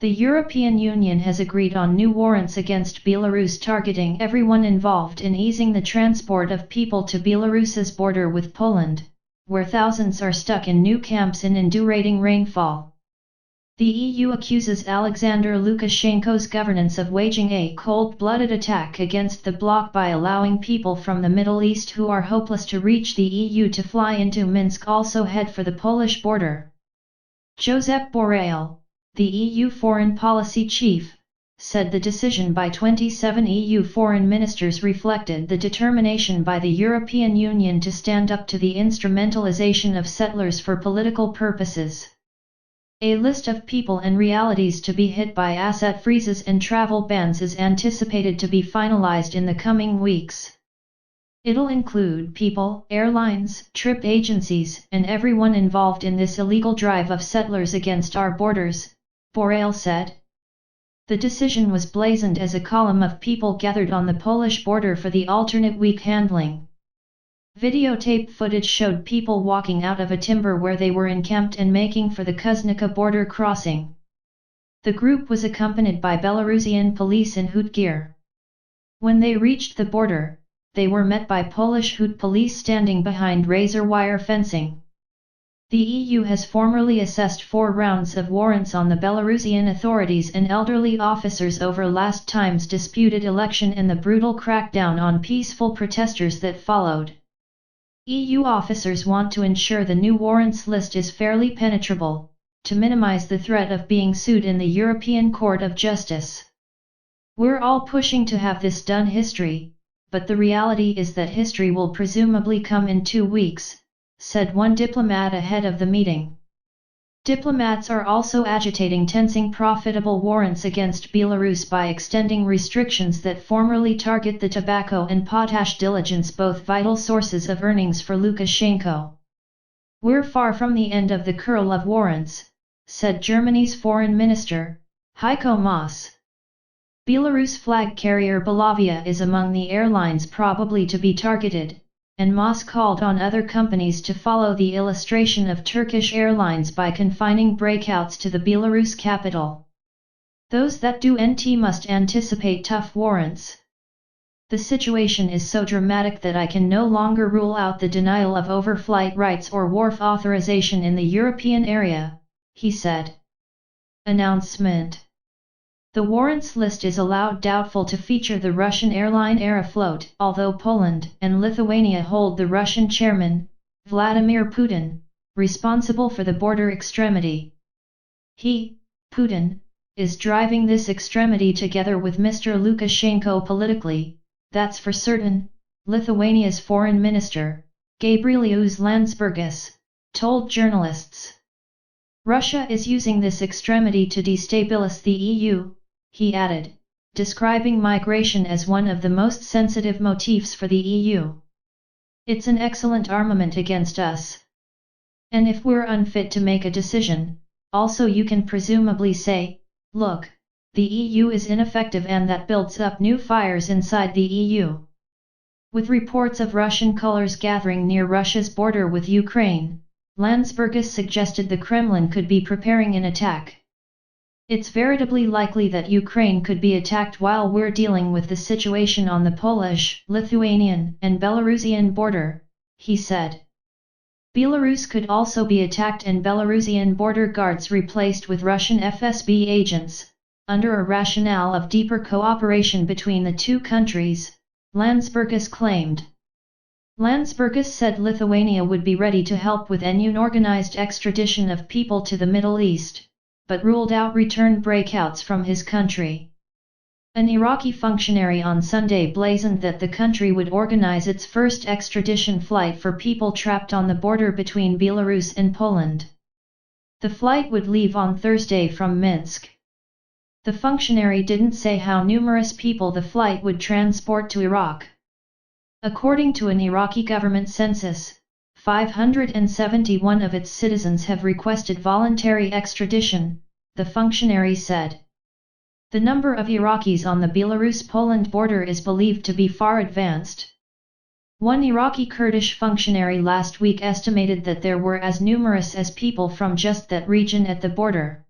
The European Union has agreed on new warrants against Belarus targeting everyone involved in easing the transport of people to Belarus's border with Poland, where thousands are stuck in new camps in indurating rainfall. The EU accuses Alexander Lukashenko's governance of waging a cold-blooded attack against the bloc by allowing people from the Middle East who are hopeless to reach the EU to fly into Minsk also head for the Polish border. Josep Borrell, the EU foreign policy chief, said the decision by 27 EU foreign ministers reflected the determination by the European Union to stand up to the instrumentalization of settlers for political purposes. A list of people and realities to be hit by asset freezes and travel bans is anticipated to be finalized in the coming weeks. It'll include people, airlines, trip agencies, and everyone involved in this illegal drive of settlers against our borders, Borrell said. The decision was blazoned as a column of people gathered on the Polish border for the alternate week handling. Videotape footage showed people walking out of a timber where they were encamped and making for the Kuznica border crossing. The group was accompanied by Belarusian police in hood gear. When they reached the border, they were met by Polish hood police standing behind razor wire fencing. The EU has formally assessed 4 rounds of warrants on the Belarusian authorities and elderly officers over last time's disputed election and the brutal crackdown on peaceful protesters that followed. EU officers want to ensure the new warrants list is fairly penetrable, to minimize the threat of being sued in the European Court of Justice. We're all pushing to have this done history, but the reality is that history will presumably come in 2 weeks, said one diplomat ahead of the meeting. Diplomats are also agitating tensing profitable warrants against Belarus by extending restrictions that formerly target the tobacco and potash diligence, both vital sources of earnings for Lukashenko. We're far from the end of the curl of warrants, said Germany's foreign minister, Heiko Maas. Belarus flag carrier Belavia is among the airlines probably to be targeted, and Maas called on other companies to follow the illustration of Turkish Airlines by confining breakouts to the Belarus capital. Those that do must anticipate tough warrants. The situation is so dramatic that I can no longer rule out the denial of overflight rights or wharf authorization in the European area, he said. Announcement. The warrants list is allowed doubtful to feature the Russian airline Aeroflot, although Poland and Lithuania hold the Russian chairman, Vladimir Putin, responsible for the border extremity. He, Putin, is driving this extremity together with Mr. Lukashenko politically, that's for certain, Lithuania's foreign minister, Gabrielius Landsbergis, told journalists. Russia is using this extremity to destabilize the EU, he added, describing migration as one of the most sensitive motifs for the EU. It's an excellent armament against us. And if we're unfit to make a decision, also you can presumably say, look, the EU is ineffective, and that builds up new fires inside the EU. With reports of Russian colors gathering near Russia's border with Ukraine, Landsbergis suggested the Kremlin could be preparing an attack. It's veritably likely that Ukraine could be attacked while we're dealing with the situation on the Polish, Lithuanian, and Belarusian border, he said. Belarus could also be attacked and Belarusian border guards replaced with Russian FSB agents, under a rationale of deeper cooperation between the two countries, Landsbergis claimed. Landsbergis said Lithuania would be ready to help with any unorganized extradition of people to the Middle East, but ruled out return breakouts from his country. An Iraqi functionary on Sunday blazoned that the country would organize its first extradition flight for people trapped on the border between Belarus and Poland. The flight would leave on Thursday from Minsk. The functionary didn't say how numerous people the flight would transport to Iraq. According to an Iraqi government census, 571 of its citizens have requested voluntary extradition, the functionary said. The number of Iraqis on the Belarus-Poland border is believed to be far advanced. One Iraqi Kurdish functionary last week estimated that there were as numerous as people from just that region at the border.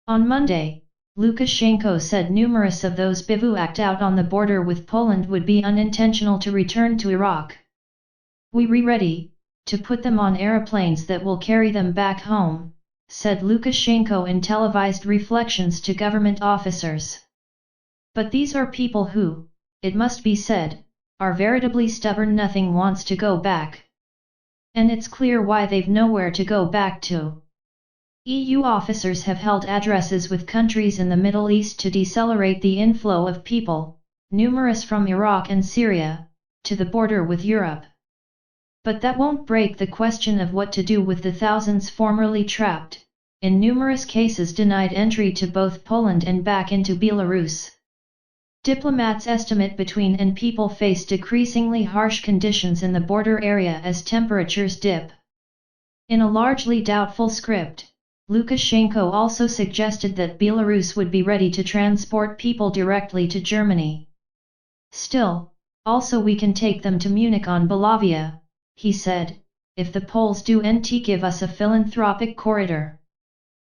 On Monday, Lukashenko said numerous of those bivouacked out on the border with Poland would be unintentional to return to Iraq. "We're ready to put them on aeroplanes that will carry them back home," said Lukashenko in televised reflections to government officers. But these are people who, it must be said, are veritably stubborn. Nothing wants to go back. And it's clear why they've nowhere to go back to. EU officers have held addresses with countries in the Middle East to decelerate the inflow of people, numerous from Iraq and Syria, to the border with Europe. But that won't break the question of what to do with the thousands formerly trapped, in numerous cases denied entry to both Poland and back into Belarus. Diplomats estimate between and people face decreasingly harsh conditions in the border area as temperatures dip. In a largely doubtful script, Lukashenko also suggested that Belarus would be ready to transport people directly to Germany. "Still, also we can take them to Munich on Belavia," he said, "if the Poles do not give us a philanthropic corridor."